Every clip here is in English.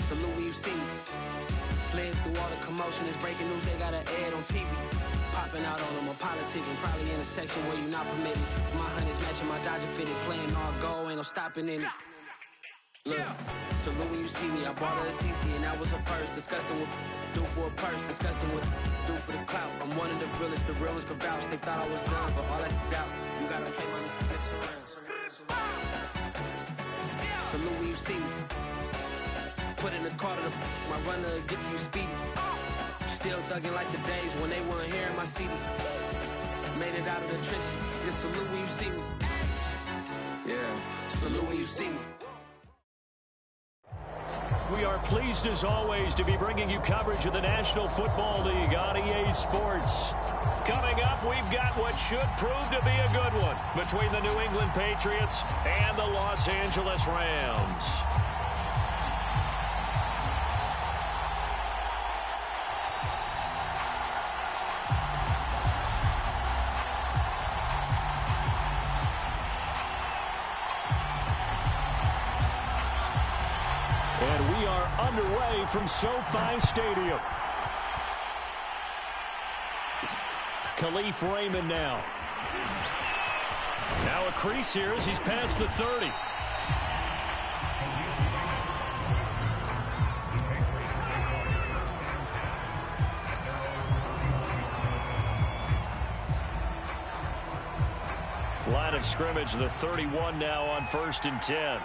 Salute when you see me. Slid through all the commotion, it's breaking news, they got an ad on TV. Popping out on them, a politicking, probably in a section where you not permitted. My honey's matching my Dodger fitted, playing all goal, ain't no stopping in it. Look, salute when you see me, I bought her a CC and that was her purse. Disgusting with do for a purse, disgusting with do for the clout. I'm one of the realest, the real ones can vouch. They thought I was done, but all that out, you gotta play my next around. Salute when you see me. Put in the car to my runner, get to you speedy. Still thugging like the days when they weren't hearing my CD. Made it out of the trenches. Just salute when you see me. Yeah, salute when you see me. We are pleased as always to be bringing you coverage of the National Football League on EA Sports. Coming up, we've got what should prove to be a good one between the New England Patriots and the Los Angeles Rams. And we are underway from SoFi Stadium. Khalif Raymond now. Now a crease here as he's past the 30. Line of scrimmage, the 31 now on 1st and 10.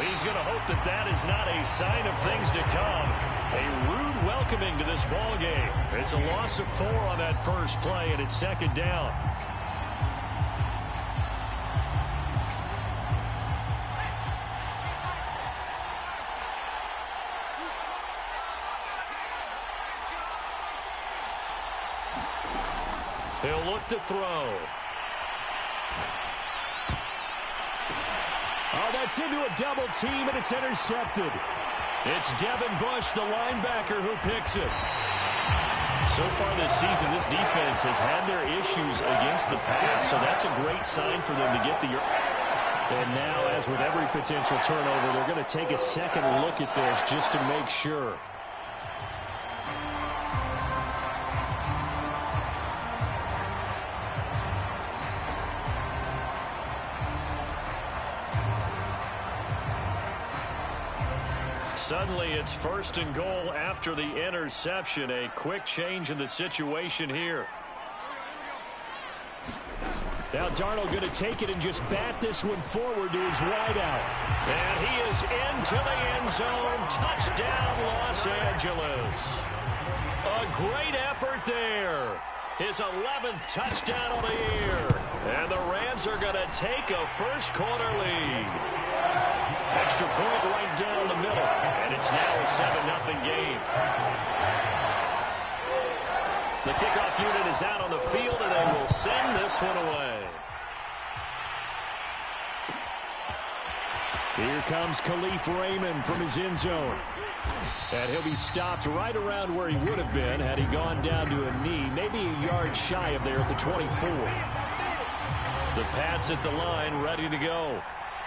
He's going to hope that that is not a sign of things to come. A rude welcoming to this ball game. It's a loss of 4 on that first play, and it's 2nd down. He'll look to throw. Oh, that's into a double team, and it's intercepted. It's Devin Bush, the linebacker, who picks it. So far this season, this defense has had their issues against the pass, so that's a great sign for them to get the... And now, as with every potential turnover, they're going to take a second look at this just to make sure. Suddenly, it's 1st and goal after the interception. A quick change in the situation here. Now Darnold going to take it and just bat this one forward to his wideout. And he is into the end zone. Touchdown, Los Angeles. A great effort there. His 11th touchdown of the year. And the Rams are going to take a first quarter lead. Extra point right down the middle. And it's now a 7-0 game. The kickoff unit is out on the field, and they will send this one away. Here comes Khalif Raymond from his end zone. And he'll be stopped right around where he would have been had he gone down to a knee, maybe a yard shy of there at the 24. The Pats at the line, ready to go.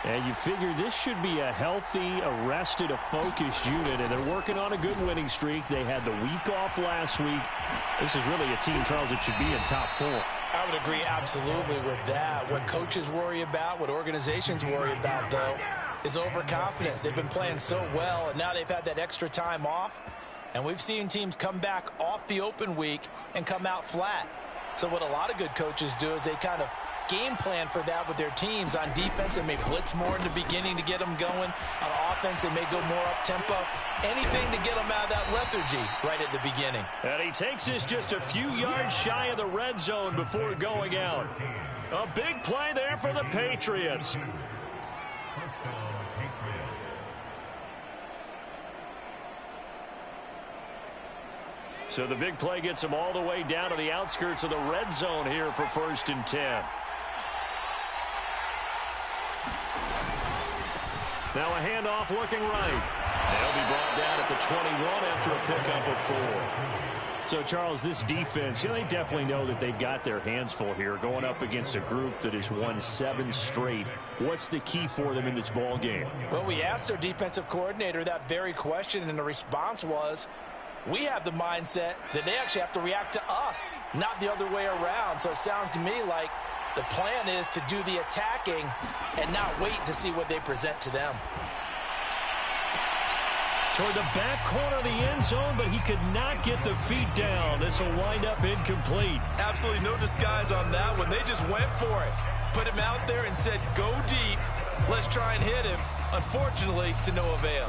And you figure this should be a healthy, arrested, a focused unit, and they're working on a good winning streak. They had the week off last week. This is really a team, Charles, that should be in top 4. I would agree absolutely with that. What coaches worry about, what organizations worry about, though, is overconfidence. They've been playing so well, and now they've had that extra time off, and we've seen teams come back off the open week and come out flat. So what a lot of good coaches do is they kind of game plan for that with their teams. On defense, they may blitz more in the beginning to get them going. On offense, they may go more up-tempo. Anything to get them out of that lethargy right at the beginning. And he takes this just a few yards shy of the red zone before going out. A big play there for the Patriots. So the big play gets them all the way down to the outskirts of the red zone here for 1st and 10. Now a handoff looking right. They'll be brought down at the 21 after a pickup of 4. So, Charles, this defense, they definitely know that they've got their hands full here going up against a group that has won 7 straight. What's the key for them in this ball game? Well, we asked their defensive coordinator that very question, and the response was, we have the mindset that they actually have to react to us, not the other way around. So it sounds to me like the plan is to do the attacking and not wait to see what they present to them. Toward the back corner of the end zone, but he could not get the feet down. This will wind up incomplete. Absolutely no disguise on that one. They just went for it. Put him out there and said, go deep. Let's try and hit him. Unfortunately, to no avail.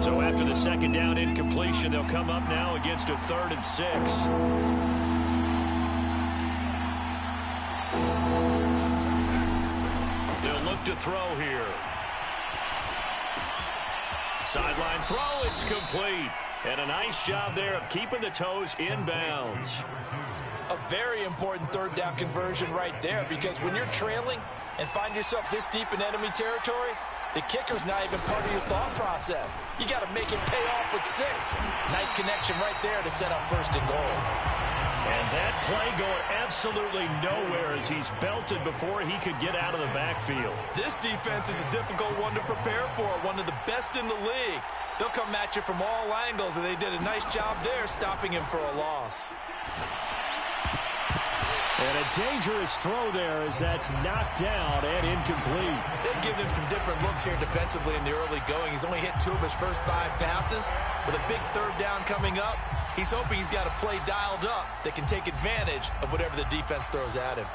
So after the second down incompletion, they'll come up now against a 3rd and 6. They'll look to throw here. Sideline throw, it's complete. And a nice job there of keeping the toes inbounds. A very important 3rd down conversion right there, because when you're trailing and find yourself this deep in enemy territory, the kicker's not even part of your thought process. You got to make it pay off with 6. Nice connection right there to set up 1st and goal. And that play going absolutely nowhere as he's belted before he could get out of the backfield. This defense is a difficult one to prepare for, one of the best in the league. They'll come at you from all angles, and they did a nice job there stopping him for a loss. And a dangerous throw there as that's knocked down and incomplete. They've given him some different looks here defensively in the early going. He's only hit 2 of his first 5 passes. With a big 3rd down coming up, he's hoping he's got a play dialed up that can take advantage of whatever the defense throws at him.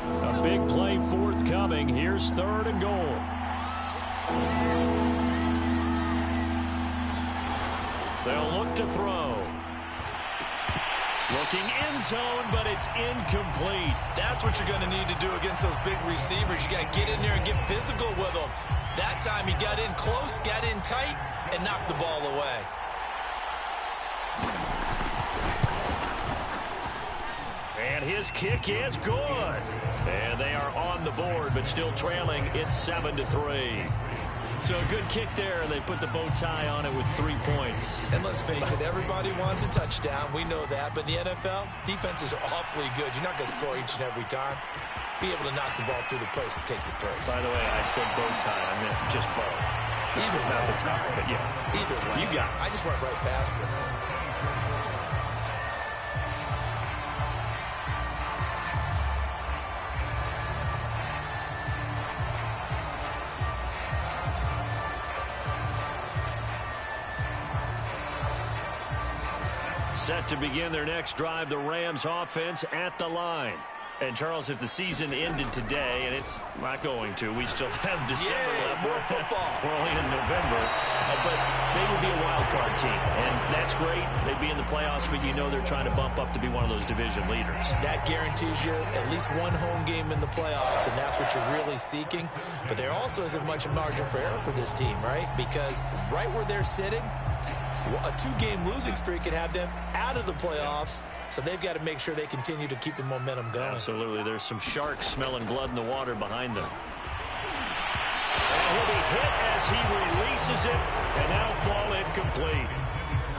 A big play forthcoming. Here's 3rd and goal. They'll look to throw. Looking end zone, but it's incomplete. That's what you're going to need to do against those big receivers. You got to get in there and get physical with them. That time he got in close, got in tight, and knocked the ball away. And his kick is good. And they are on the board, but still trailing. It's 7-3. So a good kick there. They put the bow tie on it with 3 points. And let's face it, everybody wants a touchdown. We know that. But in the NFL, defenses are awfully good. You're not going to score each and every time. Be able to knock the ball through the post and take the throw. By the way, I said bow tie. I meant just bow. Either way. Not the tie, but yeah. Either way. You got it. I just went right past it. Set to begin their next drive, the Rams offense at the line. And, Charles, if the season ended today, and it's not going to, we still have December left. More football. We're only in November. But they would be a wild card team, and that's great. They'd be in the playoffs, but you know they're trying to bump up to be one of those division leaders. That guarantees you at least one home game in the playoffs, and that's what you're really seeking. But there also isn't much margin for error for this team, right? Because right where they're sitting, a 2-game losing streak could have them out of the playoffs, so they've got to make sure they continue to keep the momentum going. Absolutely. There's some sharks smelling blood in the water behind them. And he'll be hit as he releases it, and that'll fall incomplete.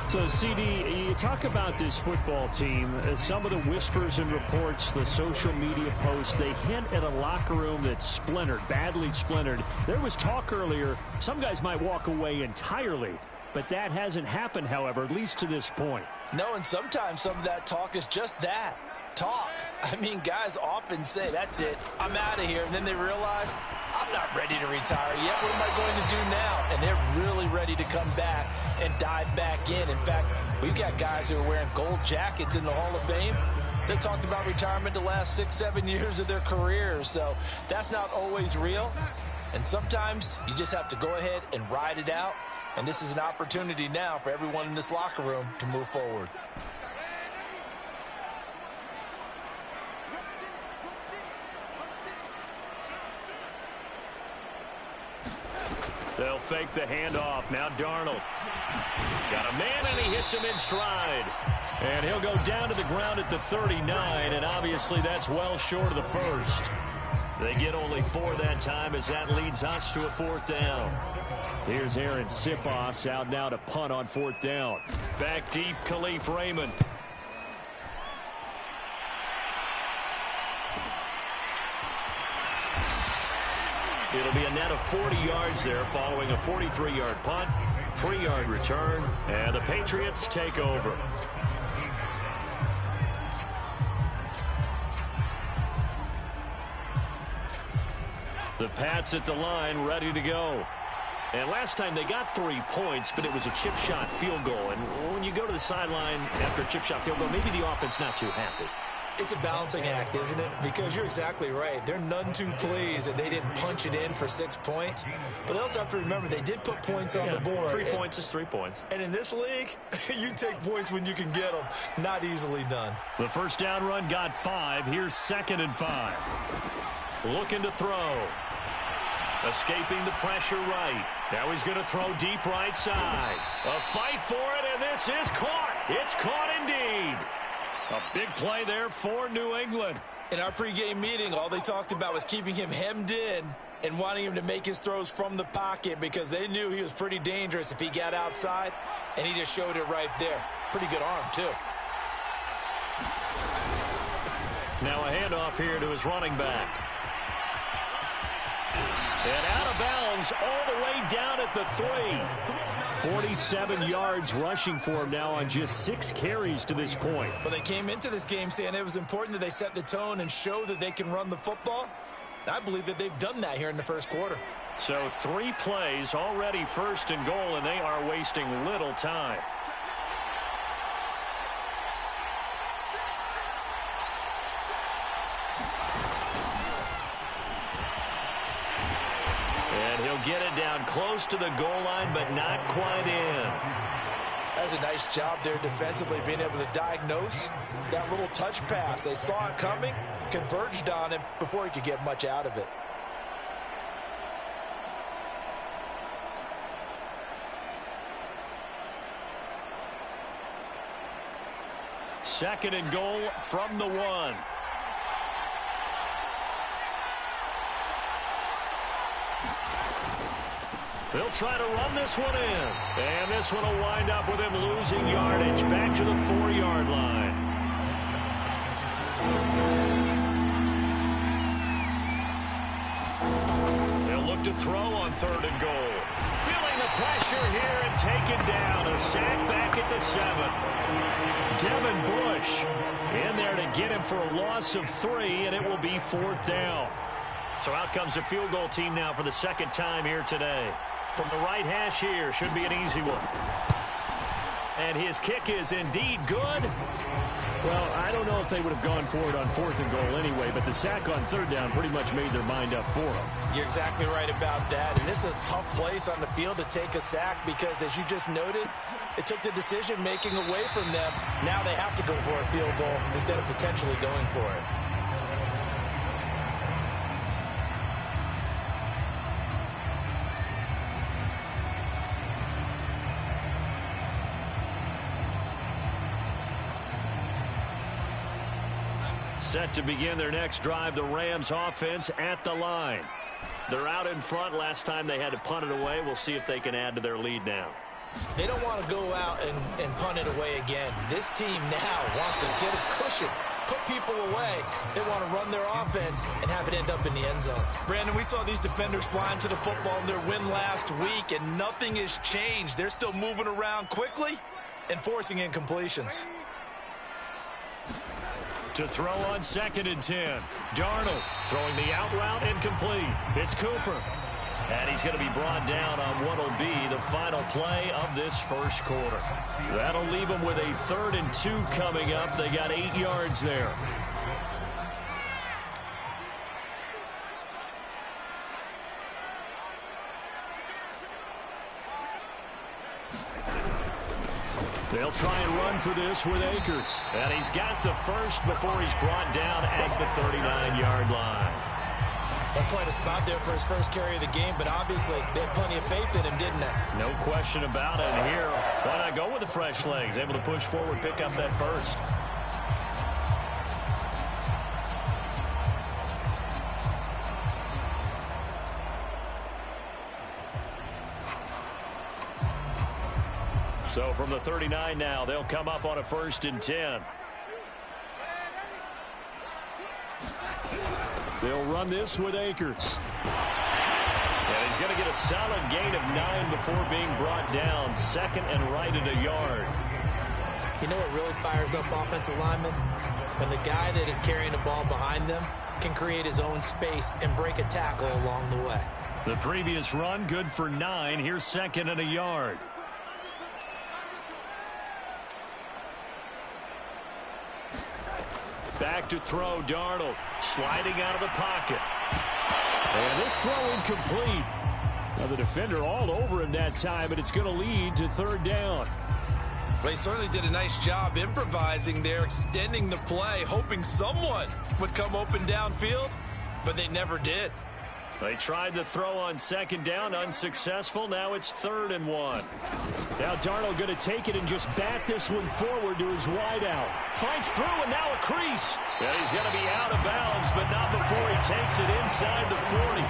So, CD, you talk about this football team, some of the whispers and reports, the social media posts, they hint at a locker room that's splintered, badly splintered. There was talk earlier, some guys might walk away entirely. But that hasn't happened, however, at least to this point. No, and sometimes some of that talk is just that, talk. I mean, guys often say, that's it, I'm out of here. And then they realize, I'm not ready to retire yet. What am I going to do now? And they're really ready to come back and dive back in. In fact, we've got guys who are wearing gold jackets in the Hall of Fame. They talked about retirement the last 6-7 years of their careers. So that's not always real. And sometimes you just have to go ahead and ride it out. And this is an opportunity now for everyone in this locker room to move forward. They'll fake the handoff. Now Darnold. Got a man, and he hits him in stride. And he'll go down to the ground at the 39, and obviously that's well short of the first. They get only 4 that time as that leads us to a 4th down. Here's Aaron Siposs out now to punt on 4th down. Back deep, Khalif Raymond. It'll be a net of 40 yards there following a 43-yard punt, 3-yard return, and the Patriots take over. The Pats at the line, ready to go. And last time they got 3 points, but it was a chip shot field goal. And when you go to the sideline after a chip shot field goal, maybe the offense not too happy. It's a balancing act, isn't it? Because you're exactly right. They're none too pleased that they didn't punch it in for 6 points. But they also have to remember they did put points on the board. 3 points is 3 points. And in this league, you take points when you can get them. Not easily done. The first down run got 5. Here's 2nd and 5. Looking to throw. Escaping the pressure right. Now he's going to throw deep right side. A fight for it, and this is caught. It's caught indeed. A big play there for New England. In our pregame meeting, all they talked about was keeping him hemmed in and wanting him to make his throws from the pocket because they knew he was pretty dangerous if he got outside, and he just showed it right there. Pretty good arm, too. Now a handoff here to his running back. And out of bounds all the way down at the 3. 47 yards rushing for him now on just 6 carries to this point. Well, they came into this game saying it was important that they set the tone and show that they can run the football. And I believe that they've done that here in the first quarter. So 3 plays already 1st and goal, and they are wasting little time. And he'll get it down close to the goal line, but not quite in. That's a nice job there defensively, being able to diagnose that little touch pass. They saw it coming, converged on him before he could get much out of it. Second and goal from the 1. They'll try to run this one in. And this one will wind up with him losing yardage back to the 4-yard line. They'll look to throw on 3rd and goal. Feeling the pressure here and taken down. A sack back at the 7. Devin Bush in there to get him for a loss of 3, and it will be 4th down. So out comes the field goal team now for the 2nd time here today. From the right hash here, should be an easy one. And his kick is indeed good. Well, I don't know if they would have gone for it on 4th and goal anyway, but the sack on 3rd down pretty much made their mind up for them. You're exactly right about that. And this is a tough place on the field to take a sack because, as you just noted, it took the decision-making away from them. Now they have to go for a field goal instead of potentially going for it. Set to begin their next drive, the Rams offense at the line. They're out in front. Last time they had to punt it away. We'll see if they can add to their lead now. They don't want to go out and punt it away again. This team now wants to get a cushion, put people away. They want to run their offense and have it end up in the end zone. Brandon, we saw these defenders flying to the football in their win last week, and nothing has changed. They're still moving around quickly and forcing incompletions. To throw on 2nd and 10. Darnold throwing the out route incomplete. It's Cooper. And he's going to be brought down on what will be the final play of this first quarter. That'll leave them with a 3rd and 2 coming up. They got 8 yards there. They'll try and run for this with Akers. And he's got the first before he's brought down at the 39-yard line. That's quite a spot there for his first carry of the game, but obviously they had plenty of faith in him, didn't they? No question about it. And here, why not go with the fresh legs? Able to push forward, pick up that first. So from the 39 now, they'll come up on a 1st and 10. They'll run this with Akers. And he's going to get a solid gain of 9 before being brought down. 2nd and right at a yard. You know what really fires up offensive linemen? When the guy that is carrying the ball behind them can create his own space and break a tackle along the way. The previous run, good for 9. Here's 2nd and a yard. Back to throw, Darnold, sliding out of the pocket. And this throw incomplete. Now the defender all over him that time, but it's going to lead to 3rd down. Well, he certainly did a nice job improvising there, extending the play, hoping someone would come open downfield, but they never did. They tried the throw on 2nd down, unsuccessful. Now it's 3rd and 1. Now Darnold going to take it and just bat this one forward to his wideout. Fights through and now a crease. And he's going to be out of bounds, but not before he takes it inside the 40.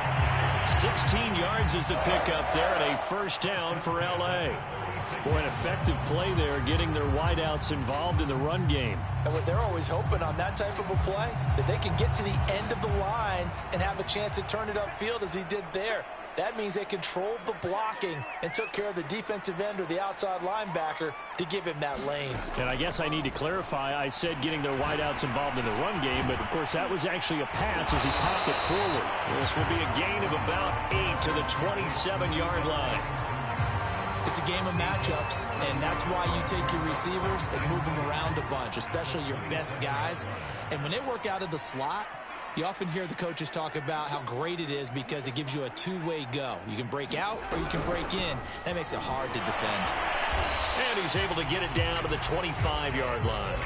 16 yards is the pickup there and a 1st down for L.A. Boy, an effective play there, getting their wideouts involved in the run game. And what they're always hoping on that type of a play, that they can get to the end of the line and have a chance to turn it upfield as he did there. That means they controlled the blocking and took care of the defensive end or the outside linebacker to give him that lane. And I guess I need to clarify, I said getting their wideouts involved in the run game, but of course that was actually a pass as he popped it forward. This will be a gain of about 8 to the 27-yard line. It's a game of matchups, and that's why you take your receivers and move them around a bunch, especially your best guys. And when they work out of the slot, you often hear the coaches talk about how great it is because it gives you a two-way go. You can break out or you can break in. That makes it hard to defend. And he's able to get it down to the 25-yard line.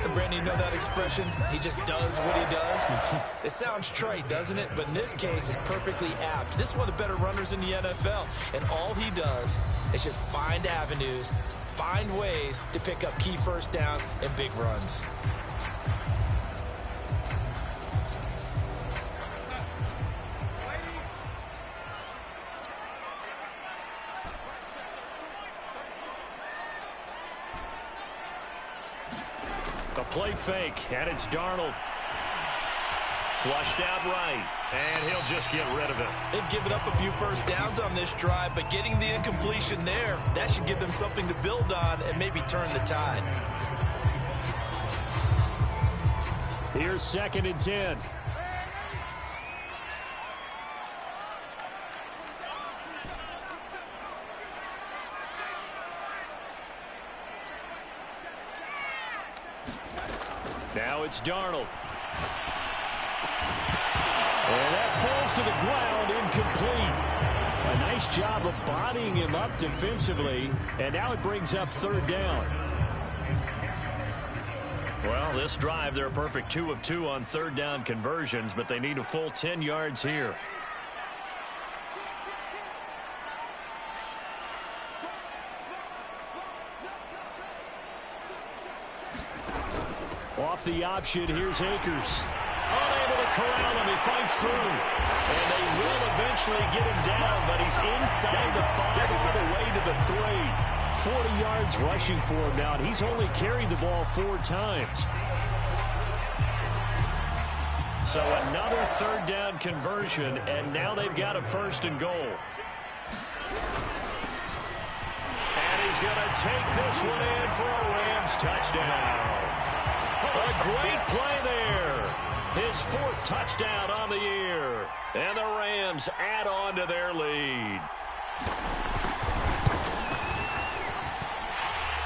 And Brandon, you know that expression? He just does what he does. It sounds trite, doesn't it? But in this case, it's perfectly apt. This is one of the better runners in the NFL. And all he does is just find avenues, find ways to pick up key 1st downs and big runs. A play fake, and it's Darnold. Flushed out right, and he'll just get rid of it. They've given up a few 1st downs on this drive, but getting the incompletion there, that should give them something to build on and maybe turn the tide. Here's 2nd and 10. Now it's Darnold. And that falls to the ground, incomplete. A nice job of bodying him up defensively, and now it brings up 3rd down. Well, this drive, they're a perfect 2 of 2 on 3rd down conversions, but they need a full 10 yards here. Off the option, here's Akers. Unable to corral him, he fights through. And they will eventually get him down, but he's inside the 5 all the way to the 3. 40 yards rushing for him now, and he's only carried the ball 4 times. So another 3rd down conversion, and now they've got a 1st and goal. And he's going to take this one in for a Rams touchdown. A great play there. His 4th touchdown on the year. And the Rams add on to their lead.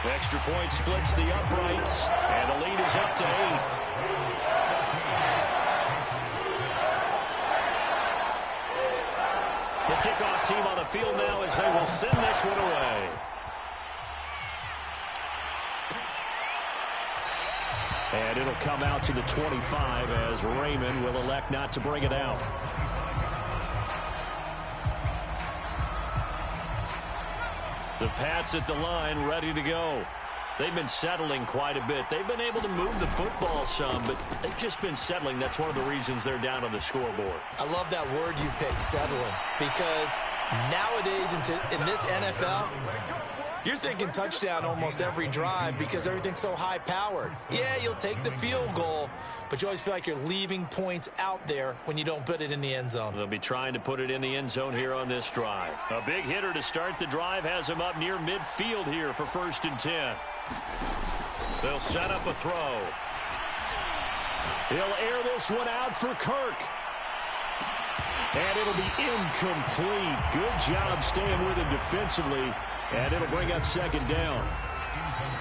Extra point splits the uprights. And the lead is up to 8. The kickoff team on the field now as they will send this one away. And it'll come out to the 25 as Raymond will elect not to bring it out. The Pats at the line ready to go. They've been settling quite a bit. They've been able to move the football some, but they've just been settling. That's one of the reasons they're down on the scoreboard. I love that word you picked, settling, because nowadays in this NFL, you're thinking touchdown almost every drive because everything's so high-powered. Yeah, you'll take the field goal, but you always feel like you're leaving points out there when you don't put it in the end zone. They'll be trying to put it in the end zone here on this drive. A big hitter to start the drive has him up near midfield here for 1st and 10. They'll set up a throw. He'll air this one out for Kirk. And it'll be incomplete. Good job staying with him defensively. And it'll bring up 2nd down.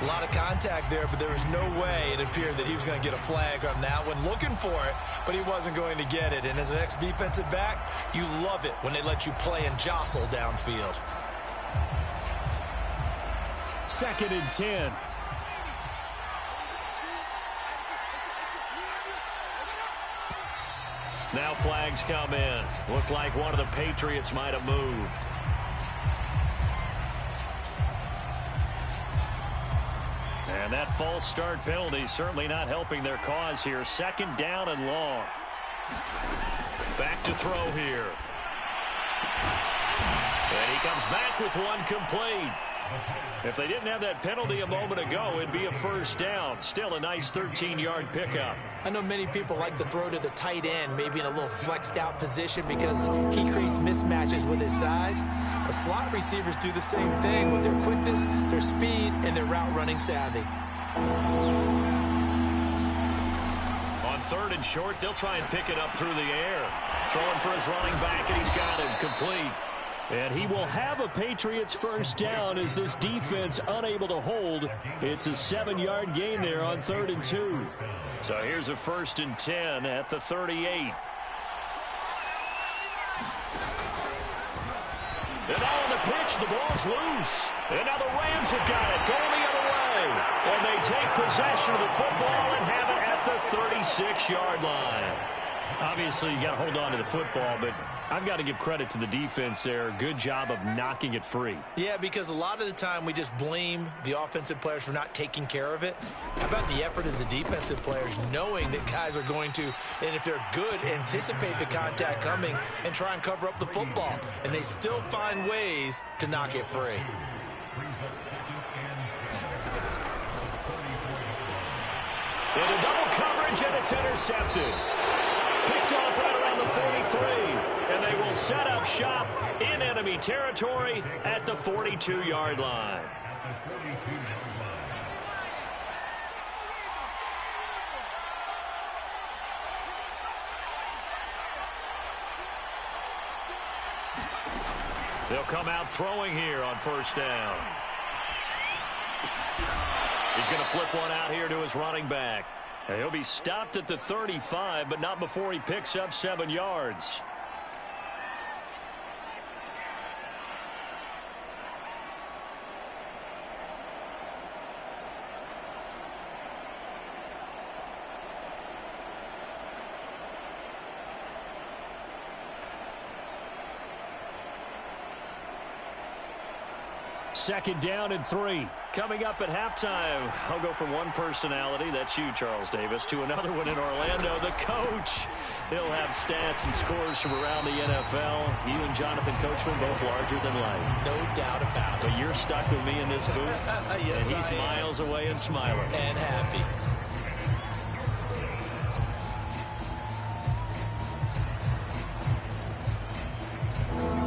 A lot of contact there, but there was no way it appeared that he was going to get a flag on that one. Looking for it, but he wasn't going to get it. And as an ex-defensive back, you love it when they let you play and jostle downfield. 2nd and 10. Now flags come in. Looked like one of the Patriots might have moved. And that false start penalty certainly not helping their cause here. 2nd down and long. Back to throw here. And he comes back with one complete. If they didn't have that penalty a moment ago, it'd be a 1st down. Still a nice 13-yard pickup. I know many people like to throw to the tight end, maybe in a little flexed out position because he creates mismatches with his size. The slot receivers do the same thing with their quickness, their speed, and their route running savvy. On 3rd and short, they'll try and pick it up through the air. Throwing for his running back, and he's got him complete. And he will have a Patriots 1st down as this defense unable to hold. It's a 7-yard gain there on 3rd and 2. So here's a 1st and 10 at the 38. And now on the pitch, the ball's loose. And now the Rams have got it, going the other way. And they take possession of the football and have it at the 36-yard line. Obviously, you got to hold on to the football, but I've got to give credit to the defense there. Good job of knocking it free. Yeah, because a lot of the time we just blame the offensive players for not taking care of it. How about the effort of the defensive players knowing that guys are going to, and if they're good, anticipate the contact coming and try and cover up the football. And they still find ways to knock it free. Into double coverage, and it's intercepted. Picked off right around the 43, and they will set up shop in enemy territory at the 42-yard line. They'll come out throwing here on 1st down. He's going to flip one out here to his running back. He'll be stopped at the 35, but not before he picks up 7 yards. Second down and 3. Coming up at halftime, I'll go from one personality, that's you, Charles Davis, to another one in Orlando, the coach. He'll have stats and scores from around the NFL. You and Jonathan Coachman, both larger than life. No doubt about it. But you're stuck with me in this booth, yes, and he's miles away and smiling. And happy.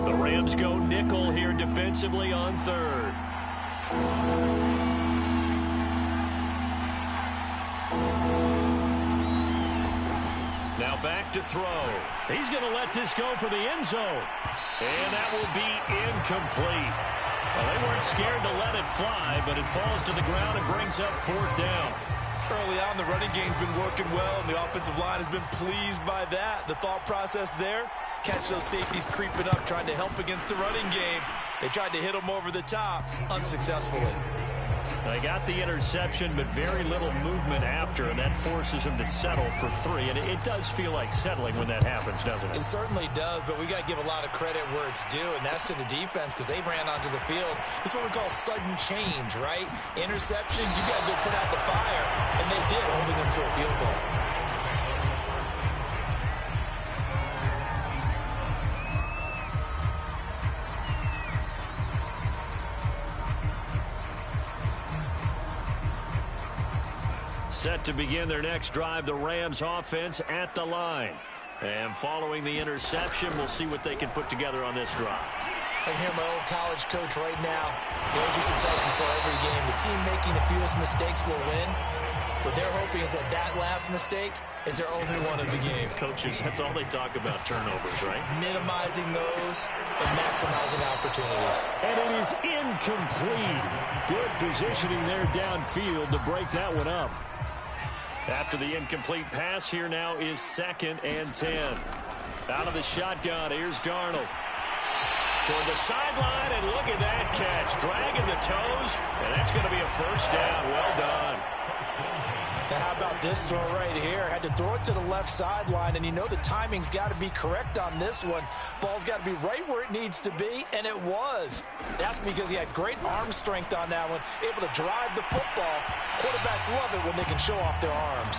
The Rams go nickel here defensively on 3rd. Now back to throw. He's going to let this go for the end zone. And that will be incomplete. Well, they weren't scared to let it fly, but it falls to the ground and brings up 4th down. Early on, the running game's been working well, and the offensive line has been pleased by that. The thought process there, catch those safeties creeping up, trying to help against the running game. They tried to hit them over the top, unsuccessfully. They got the interception, but very little movement after, and that forces him to settle for 3. And it does feel like settling when that happens, doesn't it? It certainly does, but we got to give a lot of credit where it's due, and that's to the defense because they ran onto the field. This is what we call sudden change, right? Interception, you got to go put out the fire, and they did, holding them to a field goal. Set to begin their next drive, the Rams offense at the line. And following the interception, we'll see what they can put together on this drive. I can hear my old college coach right now. He always used to tell us before every game, the team making the fewest mistakes will win. What they're hoping is that that last mistake is their only one of the game. Coaches, that's all they talk about, turnovers, right? Minimizing those and maximizing opportunities. And it is incomplete. Good positioning there downfield to break that one up. After the incomplete pass, here now is 2nd and 10. Out of the shotgun, here's Darnold. Toward the sideline, and look at that catch. Dragging the toes, and that's going to be a first down. Well done. Now, how about this throw right here? Had to throw it to the left sideline, and you know the timing's got to be correct on this one. Ball's got to be right where it needs to be, and it was. That's because he had great arm strength on that one, able to drive the football. Quarterbacks love it when they can show off their arms.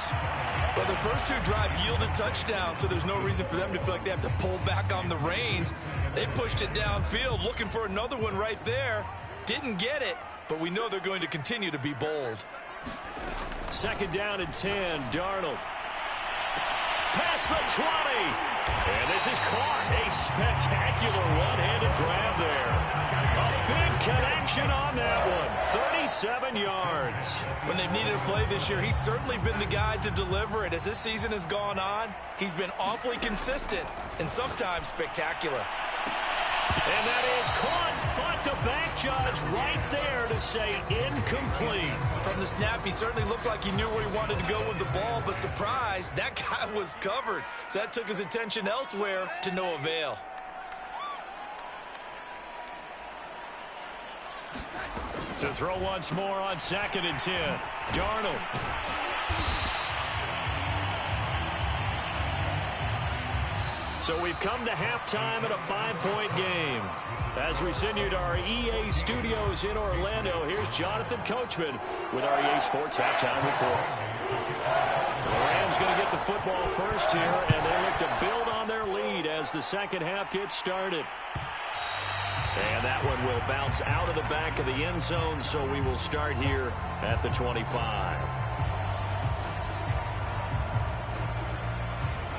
Well, the first 2 drives yielded touchdowns, so there's no reason for them to feel like they have to pull back on the reins. They pushed it downfield, looking for another one right there. Didn't get it, but we know they're going to continue to be bold. 2nd down and 10, Darnold. Past the 20. And this is caught. A spectacular one-handed grab there. A big connection on that one. 37 yards. When they've needed a play this year, he's certainly been the guy to deliver it. As this season has gone on, he's been awfully consistent and sometimes spectacular. And that is caught, but the back judge right there to say incomplete. From the snap, he certainly looked like he knew where he wanted to go with the ball, but surprise, that guy was covered. So that took his attention elsewhere to no avail. To throw once more on 2nd and 10. Darnold. So we've come to halftime at a 5-point game. As we send you to our EA studios in Orlando, here's Jonathan Coachman with our EA Sports Halftime Report. The Rams going to get the football first here, and they look to build on their lead as the second half gets started. And that one will bounce out of the back of the end zone, so we will start here at the 25.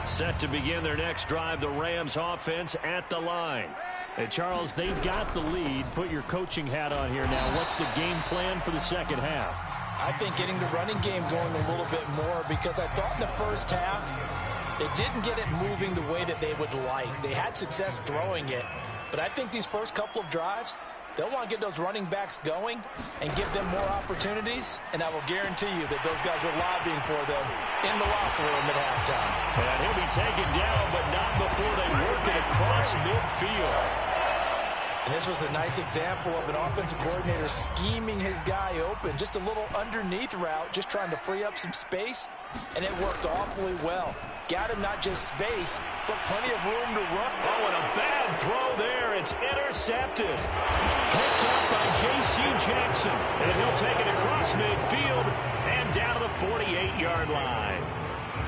Set to begin their next drive, the Rams offense at the line. Hey, Charles, they've got the lead. Put your coaching hat on here now. What's the game plan for the second half? I think getting the running game going a little bit more, because I thought in the first half they didn't get it moving the way that they would like. They had success throwing it, but I think these first couple of drives, they'll want to get those running backs going and give them more opportunities, and I will guarantee you that those guys were lobbying for them in the locker room at halftime. And he'll be taken down, but not before they work it across midfield. And this was a nice example of an offensive coordinator scheming his guy open. Just a little underneath route, just trying to free up some space, and it worked awfully well. Got him not just space, but plenty of room to run. Oh, and a bad throw there. It's intercepted. Picked up by J.C. Jackson. And he'll take it across midfield and down to the 48-yard line.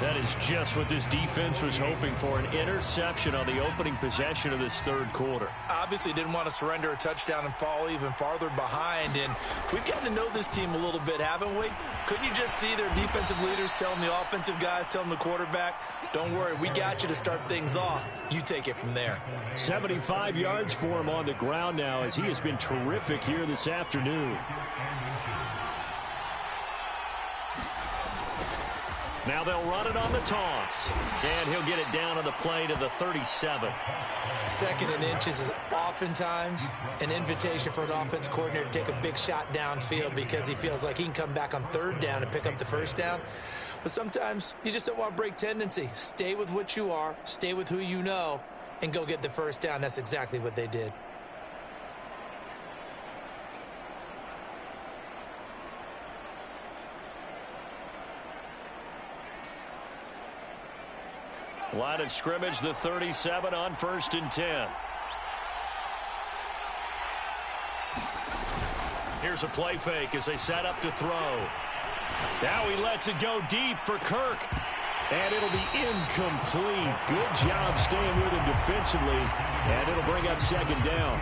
That is just what this defense was hoping for, an interception on the opening possession of this third quarter. Obviously didn't want to surrender a touchdown and fall even farther behind, and we've gotten to know this team a little bit, haven't we? Couldn't you just see their defensive leaders telling the offensive guys, telling the quarterback, don't worry, we got you to start things off. You take it from there. 75 yards for him on the ground now, as he has been terrific here this afternoon. Now they'll run it on the toss. And he'll get it down on the play to the 37. 2nd and inches is oftentimes an invitation for an offense coordinator to take a big shot downfield because he feels like he can come back on 3rd down and pick up the first down. But sometimes you just don't want to break tendency. Stay with what you are, stay with who you know, and go get the first down. That's exactly what they did. Line of scrimmage, the 37 on 1st and 10. Here's a play fake as they set up to throw. Now he lets it go deep for Kirk. And it'll be incomplete. Good job staying with him defensively. And it'll bring up 2nd down.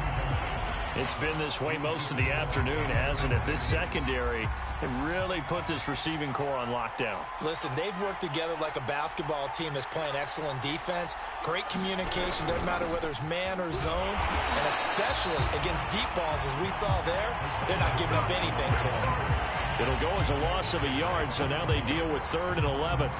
It's been this way most of the afternoon, hasn't it? This secondary can really put this receiving core on lockdown. Listen, they've worked together like a basketball team that's playing excellent defense. Great communication, doesn't matter whether it's man or zone. And especially against deep balls, as we saw there, they're not giving up anything to them. It'll go as a loss of a yard, so now they deal with 3rd and 11.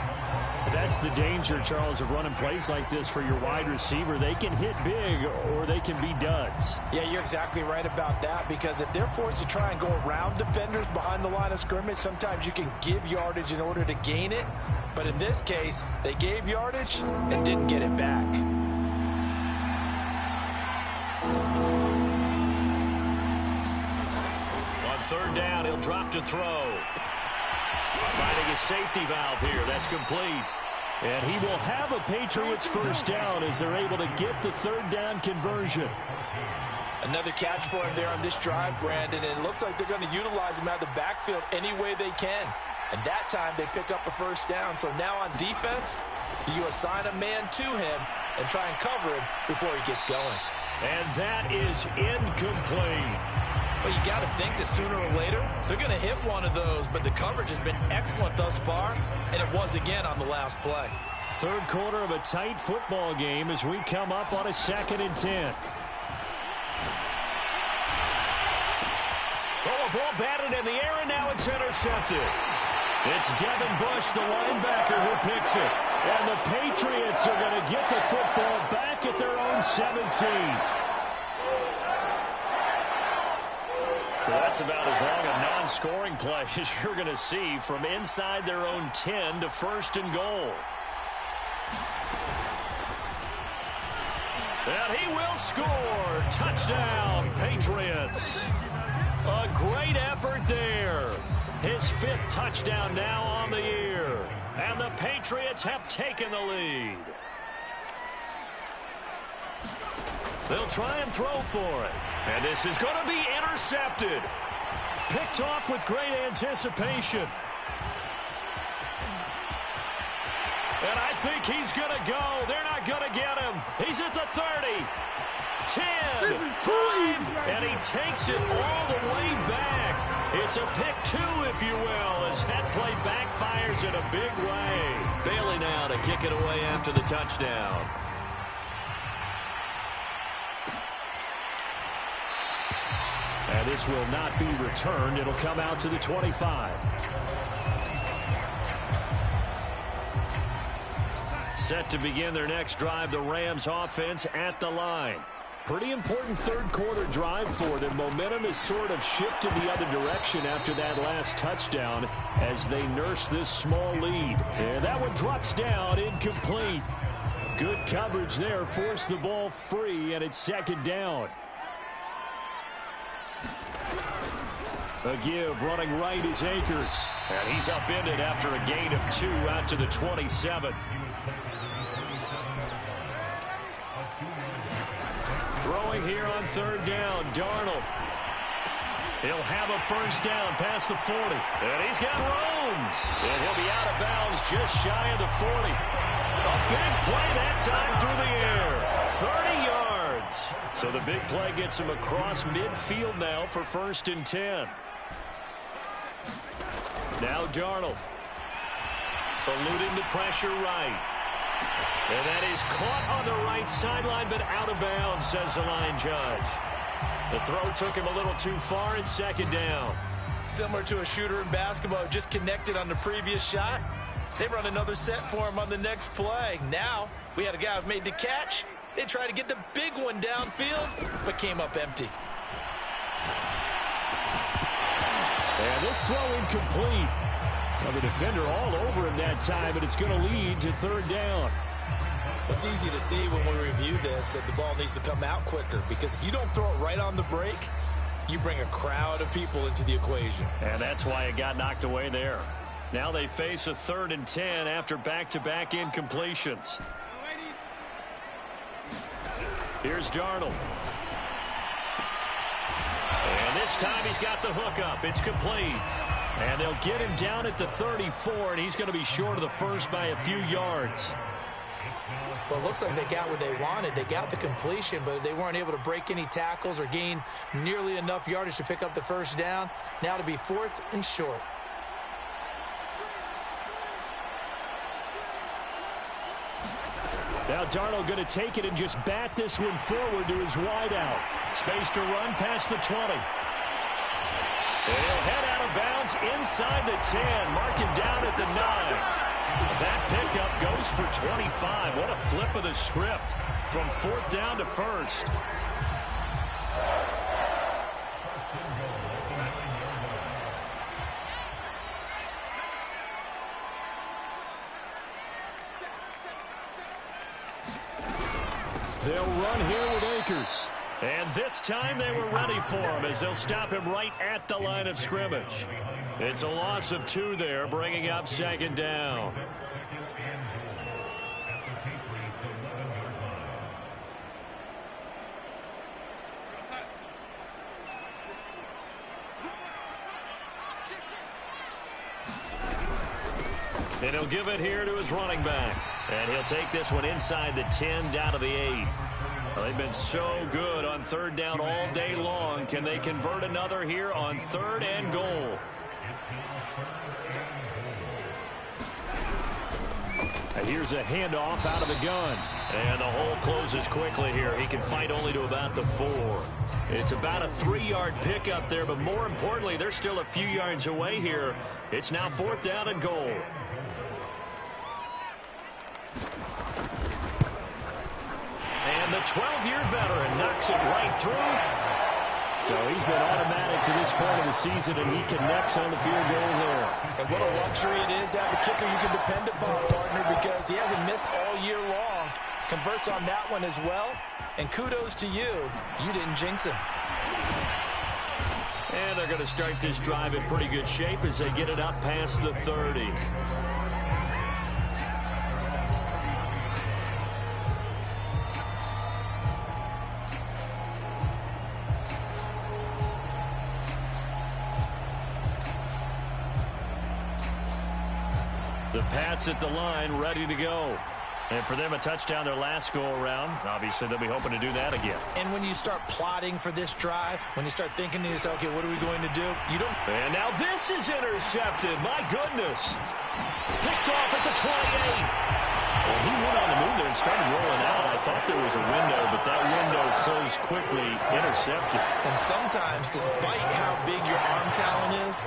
That's the danger, Charles, of running plays like this for your wide receiver. They can hit big or they can be duds. Yeah, you're exactly right about that, because if they're forced to try and go around defenders behind the line of scrimmage, sometimes you can give yardage in order to gain it. But in this case, they gave yardage and didn't get it back. On 3rd down, he'll drop to throw. Finding a safety valve here. That's complete. And he will have a Patriots 1st down as they're able to get the 3rd down conversion. Another catch for him there on this drive, Brandon, and it looks like they're going to utilize him out of the backfield any way they can. And that time they pick up a 1st down. So now on defense, you assign a man to him and try and cover him before he gets going. And that is incomplete. Well, you got to think that sooner or later they're going to hit one of those, but the coverage has been excellent thus far, and it was again on the last play. 3rd quarter of a tight football game as we come up on a 2nd and 10. Oh, a ball batted in the air, and now it's intercepted. It's Devin Bush, the linebacker, who picks it. And the Patriots are going to get the football back at their own 17. So that's about as long a non-scoring play as you're going to see from inside their own 10 to 1st and goal. And he will score. Touchdown, Patriots. A great effort there. His 5th touchdown now on the year. And the Patriots have taken the lead. They'll try and throw for it. And this is going to be intercepted. Picked off with great anticipation. And I think he's going to go. They're not going to get him. He's at the 30. 10. 5. And he takes it all the way back. It's a pick 2, if you will, as that play backfires in a big way. Bailey now to kick it away after the touchdown. And this will not be returned. It'll come out to the 25. Set to begin their next drive, the Rams offense at the line. Pretty important 3rd quarter drive for them. Momentum has sort of shifted the other direction after that last touchdown as they nurse this small lead. And that one drops down, incomplete. Good coverage there, forced the ball free, and it's 2nd down. A give running right is Akers. And he's upended after a gain of 2 out to the 27. Throwing here on 3rd down, Darnold. He'll have a 1st down past the 40. And he's got room. And he'll be out of bounds just shy of the 40. A big play that time through the air. 30 yards. So the big play gets him across midfield now for 1st and 10. Now Darnold. Eluding the pressure right. And that is caught on the right sideline, but out of bounds, says the line judge. The throw took him a little too far, and 2nd down. Similar to a shooter in basketball, just connected on the previous shot. They run another set for him on the next play. Now, we had a guy who made the catch. They tried to get the big one downfield, but came up empty. And this throw incomplete. Well, the defender all over him that time, and it's going to lead to 3rd down. It's easy to see when we review this that the ball needs to come out quicker, because if you don't throw it right on the break, you bring a crowd of people into the equation. And that's why it got knocked away there. Now they face a 3rd and 10 after back-to-back incompletions. Here's Darnold. And this time he's got the hook up. It's complete. And they'll get him down at the 34, and he's going to be short of the first by a few yards. Well, it looks like they got what they wanted. They got the completion, but they weren't able to break any tackles or gain nearly enough yardage to pick up the first down. Now to be 4th and short. Now Darnold going to take it and just bat this one forward to his wideout. Space to run past the 20. He'll head out of bounds inside the 10. Mark him down at the 9. That pickup goes for 25. What a flip of the script from 4th down to 1st. They'll run here with Akers. And this time they were ready for him as they'll stop him right at the line of scrimmage. It's a loss of 2 there, bringing up 2nd down. And he'll give it here to his running back. And he'll take this one inside the 10 down to the 8. Well, they've been so good on 3rd down all day long. Can they convert another here on 3rd and goal? Here's a handoff out of the gun. And the hole closes quickly here. He can fight only to about the 4. It's about a 3-yard pickup there, but more importantly, they're still a few yards away here. It's now 4th down and goal. And the 12-year veteran knocks it right through. So he's been automatic to this point of the season, and he connects on the field goal there. And what a luxury it is to have a kicker you can depend upon, partner, because he hasn't missed all year long. Converts on that one as well. And kudos to you. You didn't jinx him. And they're going to start this drive in pretty good shape as they get it up past the 30. The Pats at the line, ready to go. And for them, a touchdown their last go-around. Obviously, they'll be hoping to do that again. And when you start plotting for this drive, when you start thinking to yourself, okay, what are we going to do? You don't. And now this is intercepted. My goodness. Picked off at the 28. Well, he went on the move there and started rolling out. I thought there was a window, but that window closed quickly, intercepted. And sometimes, despite how big your arm talent is,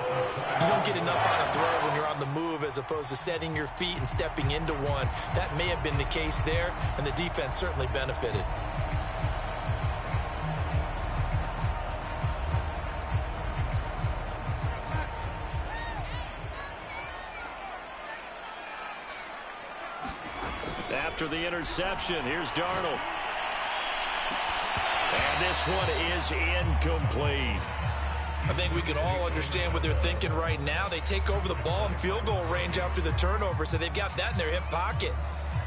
you don't get enough on a throw when you're on the move as opposed to setting your feet and stepping into one. That may have been the case there, and the defense certainly benefited. After the interception, here's Darnold. And this one is incomplete. I think we can all understand what they're thinking right now. They take over the ball in field goal range after the turnover, so they've got that in their hip pocket.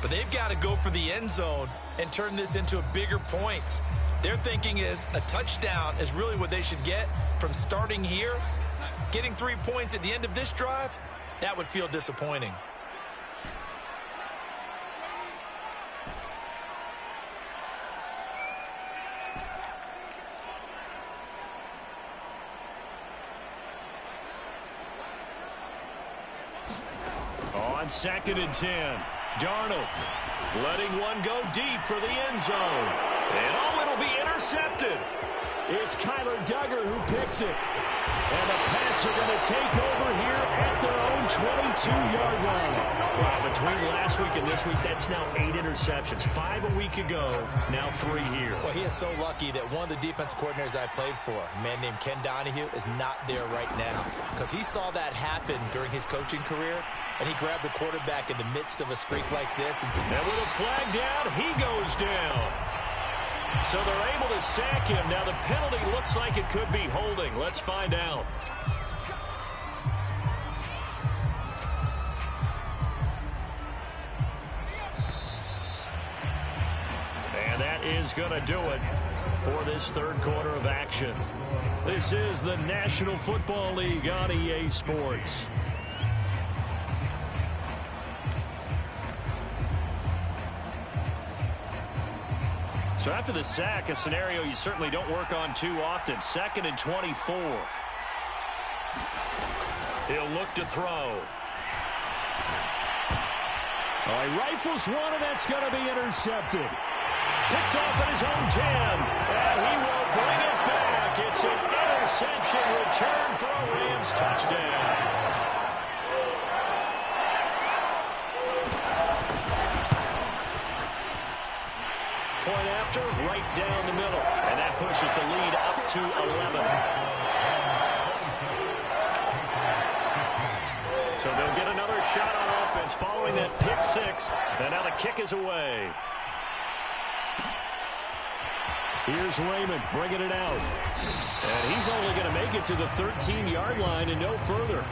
But they've got to go for the end zone and turn this into a bigger points. Their thinking is a touchdown is really what they should get from starting here. Getting 3 points at the end of this drive, that would feel disappointing. On 2nd and 10, Darnold letting one go deep for the end zone. And oh, it'll be intercepted. It's Kyler Duggar who picks it. And the Pats are going to take over here at their own 22-yard line. Wow, between last week and this week, that's now 8 interceptions. 5 a week ago, now 3 here. Well, he is so lucky that one of the defense coordinators I played for, a man named Ken Donahue, is not there right now. Because he saw that happen during his coaching career, and he grabbed the quarterback in the midst of a streak like this. And with a flag down, he goes down. So they're able to sack him. Now the penalty looks like it could be holding. Let's find out. And that is going to do it for this third quarter of action. This is the National Football League on EA Sports. So after the sack, a scenario you certainly don't work on too often. 2nd and 24. He'll look to throw. He rifles one, and that's going to be intercepted. Picked off at his own 10, and he will bring it back. It's an interception return for a Rams touchdown. Point after, right down the middle, and that pushes the lead up to 11. So they'll get another shot on offense following that pick six. And now the kick is away. Here's Raymond bringing it out. And he's only going to make it to the 13-yard line and no further.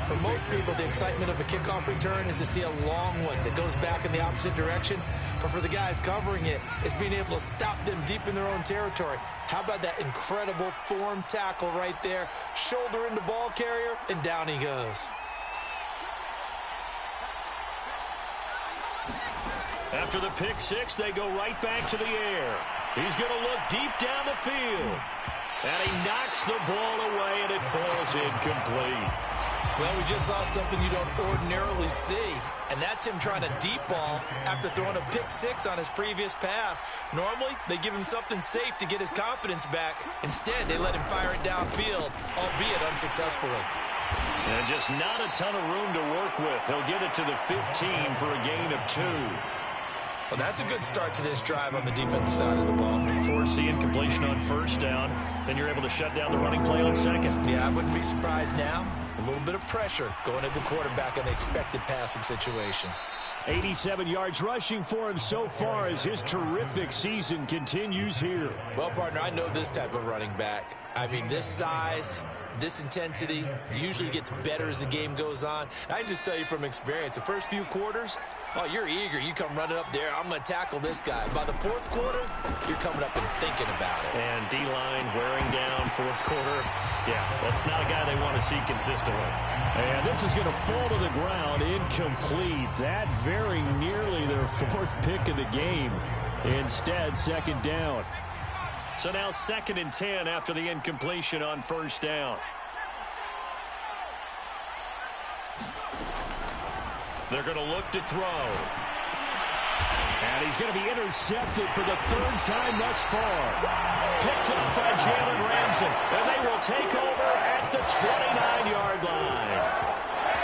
For most people, the excitement of a kickoff return is to see a long one that goes back in the opposite direction. But for the guys covering it, it's being able to stop them deep in their own territory. How about that incredible form tackle right there? Shoulder into ball carrier, and down he goes. After the pick six, they go right back to the air. He's going to look deep down the field. And he knocks the ball away, and it falls incomplete. Well, we just saw something you don't ordinarily see, and that's him trying to deep ball after throwing a pick six on his previous pass. Normally, they give him something safe to get his confidence back. Instead, they let him fire it downfield, albeit unsuccessfully. And just not a ton of room to work with. He'll get it to the 15 for a gain of 2. Well, that's a good start to this drive on the defensive side of the ball. Force the incompletion on first down. Then you're able to shut down the running play on second. Yeah, I wouldn't be surprised now. A little bit of pressure going at the quarterback in the expected passing situation. 87 yards rushing for him so far as his terrific season continues here. Well, partner, I know this type of running back. I mean, this size, this intensity usually gets better as the game goes on. I can just tell you from experience, the first few quarters, oh, you're eager. You come running up there, I'm going to tackle this guy. By the fourth quarter, you're coming up and thinking about it. And D-line wearing down fourth quarter. Yeah, that's not a guy they want to see consistently. And this is going to fall to the ground, incomplete. That very nearly their fourth pick of the game. Instead, second down. So now 2nd and 10 after the incompletion on first down. They're going to look to throw. And he's going to be intercepted for the 3rd time thus far. Picked up by Jalen Ramsey. And they will take over at the 29-yard line.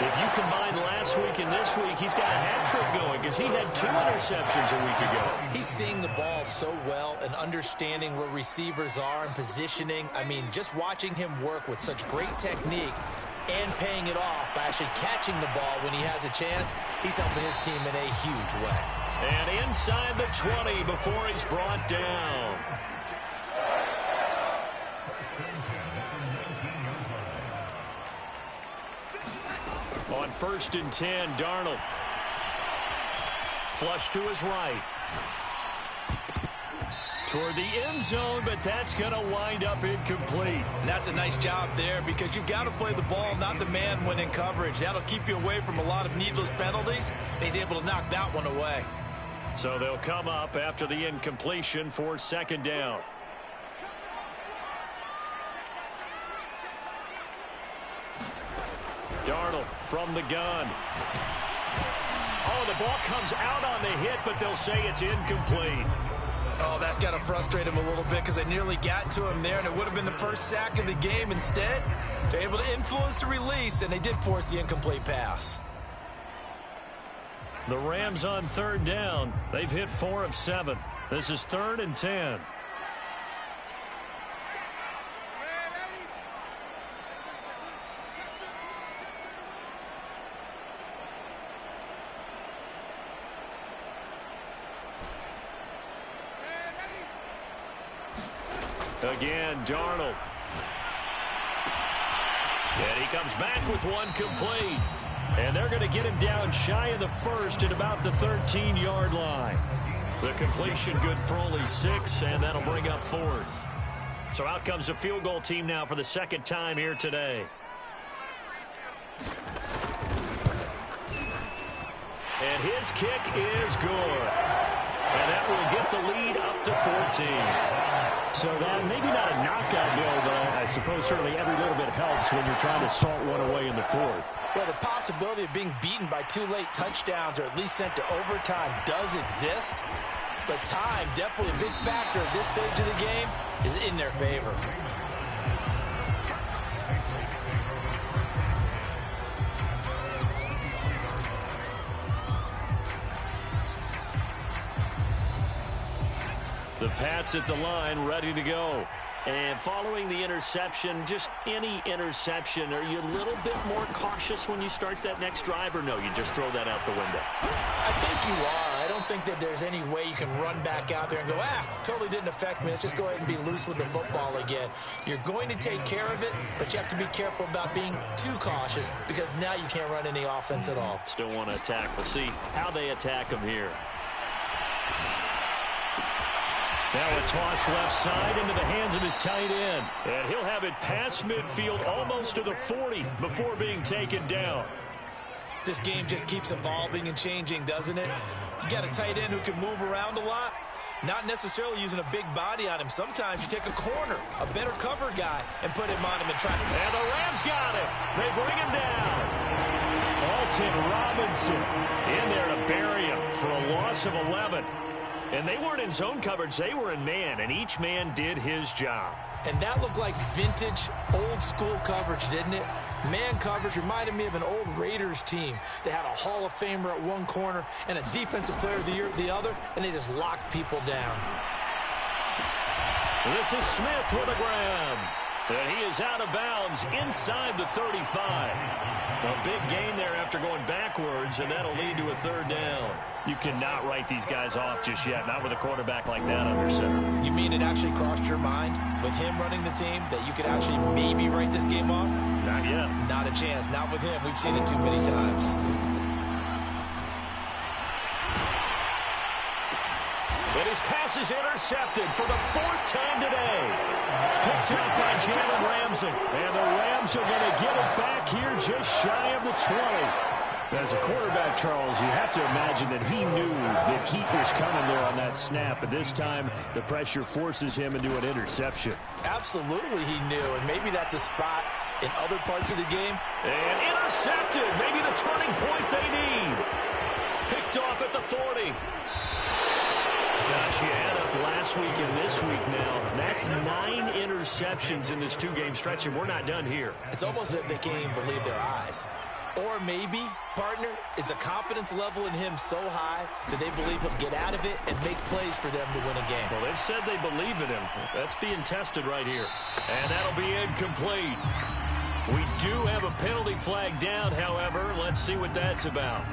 If you combine last week and this week, he's got a hat trick going because he had 2 interceptions a week ago. He's seeing the ball so well and understanding where receivers are and positioning. I mean, just watching him work with such great technique and paying it off by actually catching the ball when he has a chance, he's helping his team in a huge way. And inside the 20 before he's brought down. On 1st and 10, Darnold. Flush to his right. Toward the end zone, but that's going to wind up incomplete. And that's a nice job there because you've got to play the ball, not the man when in coverage. That'll keep you away from a lot of needless penalties. And he's able to knock that one away. So they'll come up after the incompletion for 2nd down. Darnold from the gun. Oh, the ball comes out on the hit, but they'll say it's incomplete. Oh, that's got to frustrate him a little bit because they nearly got to him there, and it would have been the first sack of the game. Instead, they're able to influence the release, and they did force the incomplete pass. The Rams on 3rd down. They've hit 4 of 7. This is 3rd and 10. Again, Darnold. And he comes back with one complete. And they're going to get him down shy of the 1st at about the 13-yard line. The completion good for only 6, and that'll bring up 4th. So out comes the field goal team now for the second time here today. And his kick is good. And that will get the lead up to 14. So that maybe not a knockout blow, but I suppose certainly every little bit helps when you're trying to salt one away in the 4th. Well, the possibility of being beaten by 2 late touchdowns or at least sent to overtime does exist. But time, definitely a big factor at this stage of the game, is in their favor. The Pats at the line, ready to go. And following the interception, just any interception, are you a little bit more cautious when you start that next drive, or no, you just throw that out the window? I think you are. I don't think that there's any way you can run back out there and go, totally didn't affect me. Let's just go ahead and be loose with the football again. You're going to take care of it, but you have to be careful about being too cautious because now you can't run any offense at all. Still want to attack. We'll see how they attack them here. Now a toss left side into the hands of his tight end. And he'll have it past midfield almost to the 40 before being taken down. This game just keeps evolving and changing, doesn't it? You got a tight end who can move around a lot, not necessarily using a big body on him. Sometimes you take a corner, a better cover guy, and put him on him and try. And the Rams got him. They bring him down. Alton Robinson in there to bury him for a loss of 11. And they weren't in zone coverage. They were in man, and each man did his job. And that looked like vintage, old-school coverage, didn't it? Man coverage reminded me of an old Raiders team. They had a Hall of Famer at one corner and a Defensive Player of the Year at the other, and they just locked people down. This is Smith with a grab. And he is out of bounds inside the 35. A big gain there after going backwards, and that'll lead to a 3rd down. You cannot write these guys off just yet, not with a quarterback like that under center. You mean it actually crossed your mind with him running the team that you could actually maybe write this game off? Not yet. Not a chance. Not with him. We've seen it too many times. And his pass is intercepted for the 4th time today. Picked up by Jalen Ramsey. And the Rams are going to get it back here just shy of the 20. As a quarterback, Charles, you have to imagine that he knew that heat was coming there on that snap. But this time, the pressure forces him into an interception. Absolutely he knew. And maybe that's a spot in other parts of the game. And intercepted. Maybe the turning point they need. Picked off at the 40. Gosh, you add up last week and this week now. That's 9 interceptions in this 2-game stretch, and we're not done here. It's almost as if they can't even believe their eyes. Or maybe, partner, is the confidence level in him so high that they believe he'll get out of it and make plays for them to win a game. Well, they've said they believe in him. That's being tested right here. And that'll be incomplete. We do have a penalty flag down, however. Let's see what that's about.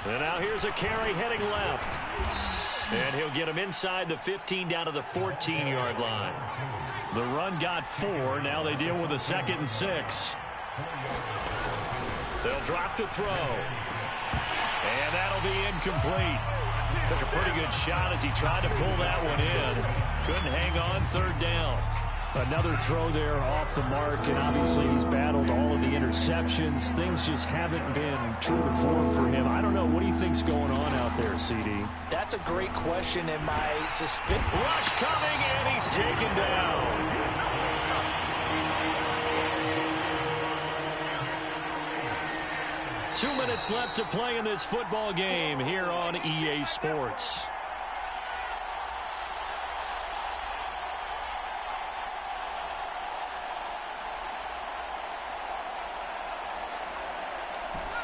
And now here's a carry heading left. And he'll get him inside the 15 down to the 14-yard line. The run got 4. Now they deal with a 2nd and 6. They'll drop to throw. And that'll be incomplete. Took a pretty good shot as he tried to pull that one in. Couldn't hang on. 3rd down. Another throw there off the mark, and obviously he's battled all of the interceptions. Things just haven't been true to form for him. I don't know. What do you think's going on out there, CD? That's a great question, and my suspicion. Rush coming, and he's taken down. Two minutes left to play in this football game here on EA Sports.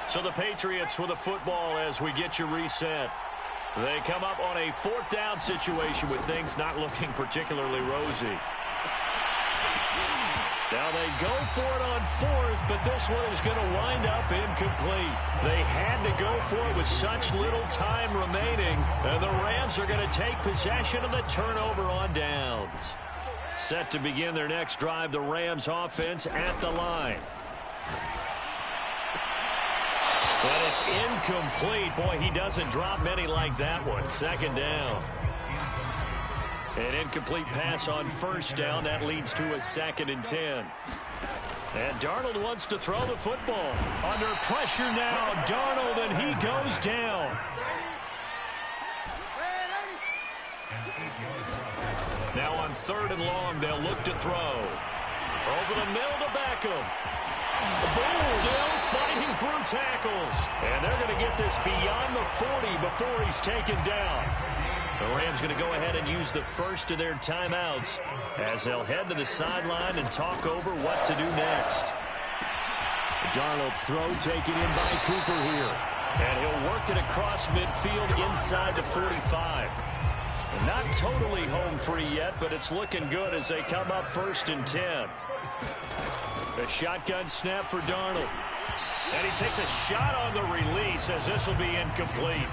So the Patriots with a football as we get you reset. They come up on a 4th down situation with things not looking particularly rosy. Now they go for it on 4th, but this one is going to wind up incomplete. They had to go for it with such little time remaining, and the Rams are going to take possession of the turnover on downs. Set to begin their next drive, the Rams offense at the line. And it's incomplete. Boy, he doesn't drop many like that one. Second down. An incomplete pass on first down. That leads to a 2nd and 10. And Darnold wants to throw the football. Under pressure now, Darnold, and he goes down. Now on 3rd and long, they'll look to throw. Over the middle to Beckham. Boom! Still fighting through tackles. And they're going to get this beyond the 40 before he's taken down. The Rams going to go ahead and use the first of their timeouts as they'll head to the sideline and talk over what to do next. Darnold's throw taken in by Cooper here. And he'll work it across midfield inside the 45. Not totally home free yet, but it's looking good as they come up 1st and 10. A shotgun snap for Darnold. And he takes a shot on the release as this will be incomplete.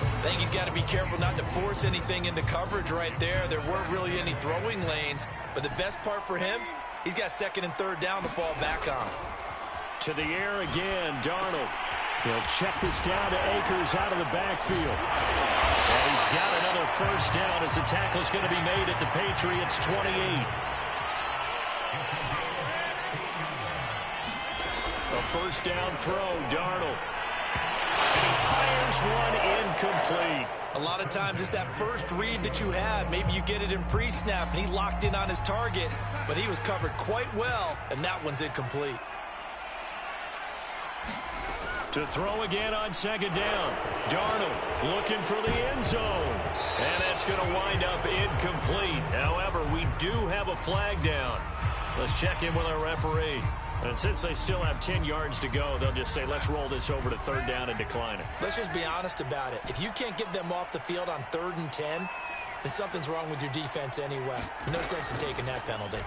I think he's got to be careful not to force anything into coverage right there. There weren't really any throwing lanes, but the best part for him, he's got 2nd and 3rd down to fall back on. To the air again, Darnold. He'll check this down to Akers out of the backfield. And he's got another first down as the tackle's going to be made at the Patriots' 28. A first down throw, Darnold. And he fires one incomplete. A lot of times it's that first read that you have. Maybe you get it in pre-snap, and he locked in on his target, but he was covered quite well, and that one's incomplete. To throw again on 2nd down. Darnold looking for the end zone. And that's going to wind up incomplete. However, we do have a flag down. Let's check in with our referee. And since they still have 10 yards to go, they'll just say, let's roll this over to 3rd down and decline it. Let's just be honest about it. If you can't get them off the field on 3rd and 10, then something's wrong with your defense anyway. No sense in taking that penalty.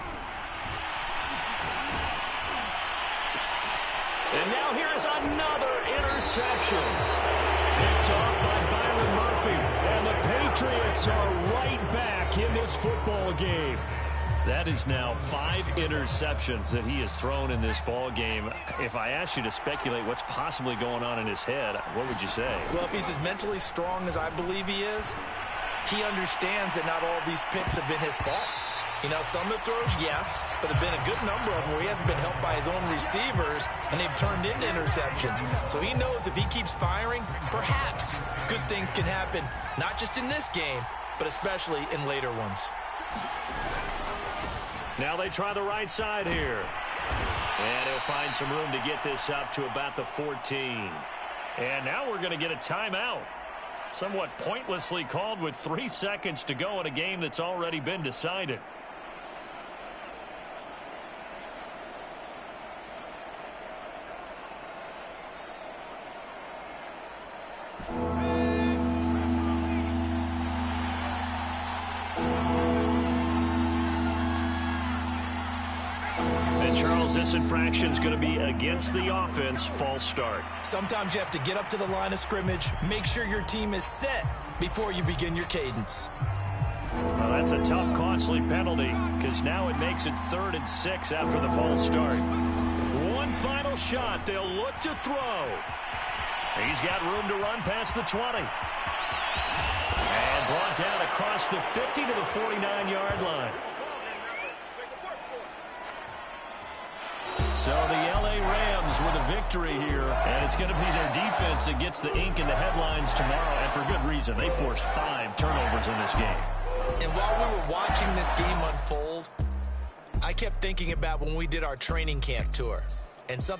And now here is another interception. Picked off by Byron Murphy. And the Patriots are right back in this football game. That is now 5 interceptions that he has thrown in this ball game. If I asked you to speculate what's possibly going on in his head, what would you say? Well, if he's as mentally strong as I believe he is, he understands that not all these picks have been his fault. You know, some of the throws, yes, but there have been a good number of them where he hasn't been helped by his own receivers, and they've turned into interceptions. So he knows if he keeps firing, perhaps good things can happen, not just in this game, but especially in later ones. Now they try the right side here. And he'll find some room to get this up to about the 14. And now we're going to get a timeout. Somewhat pointlessly called with 3 seconds to go in a game that's already been decided. Charles, this infraction is going to be against the offense. False start. Sometimes you have to get up to the line of scrimmage, make sure your team is set before you begin your cadence. Well, that's a tough, costly penalty because now it makes it 3rd and 6 after the false start. One final shot. They'll look to throw. He's got room to run past the 20. And brought down across the 50 to the 49-yard line. So the L.A. Rams with a victory here, and it's going to be their defense that gets the ink in the headlines tomorrow, and for good reason. They forced 5 turnovers in this game. And while we were watching this game unfold, I kept thinking about when we did our training camp tour, and something